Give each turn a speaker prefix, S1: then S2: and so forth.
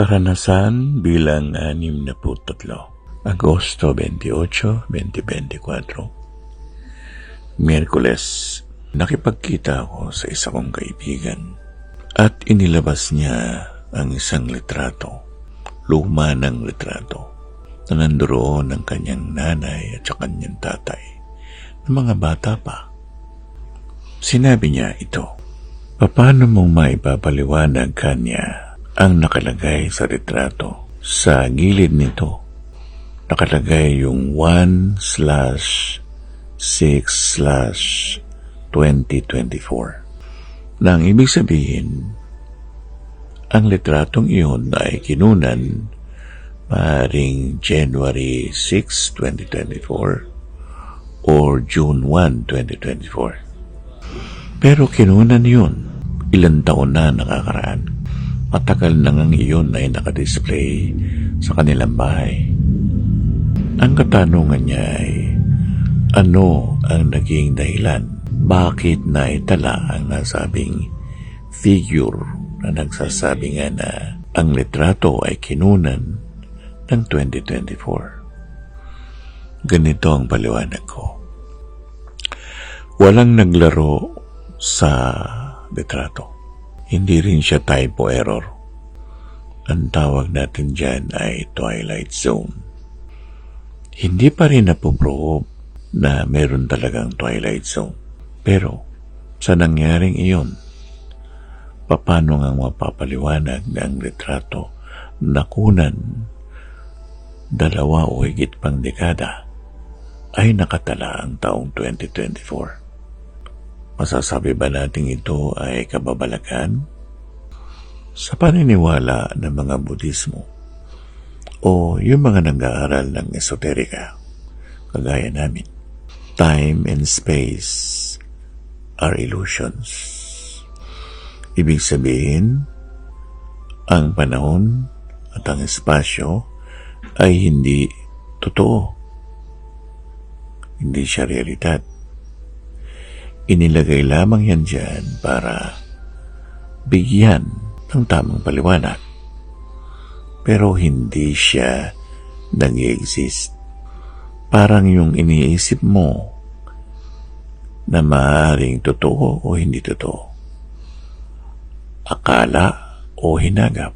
S1: Karanasan bilang 63, Agosto 28, 2024. Miyerkules, nakipagkita ako sa isa kong kaibigan at inilabas niya ang isang litrato, luma ng litrato, na nandoon ng kanyang nanay at sa kanyang tatay na mga bata pa. Sinabi niya ito, paano mong maipapaliwanag kanya ang nakalagay sa litrato? Sa gilid nito, nakalagay yung 1/6/2024. Nang ibig sabihin, ang litratong iyon ay kinunan maaaring January 6, 2024 or June 1, 2024. Pero kinunan yun ilang taon na nakakaraan. Matagal na ngang iyon ay nakadisplay sa kanilang bahay. Ang katanungan niya ay, ano ang naging dahilan? Bakit naitala ang nasabing figure na nagsasabi nga na ang litrato ay kinunan ng 2024? Ganito ang paliwanag ko. Walang naglaro sa litrato. Hindi rin siya typo error. Ang tawag natin dyan ay twilight zone. Hindi pa rin napuprove na meron talagang twilight zone. Pero sa nangyaring iyon, paano nga mapapaliwanag ng litrato na kunan 2 o higit pang dekada ay nakatala ang taong 2024? Masasabi ba natin ito ay kababalagan? Sa paniniwala ng mga Budismo o yung mga nag-aaral ng esoterika, kagaya namin, time and space are illusions. Ibig sabihin, ang panahon at ang espasyo ay hindi totoo. Hindi siya realidad. Inilagay lamang yan dyan para bigyan ng tamang paliwanag. Pero hindi siya nag-i-exist. Parang yung iniisip mo na maaaring totoo o hindi totoo. Akala o hinagap.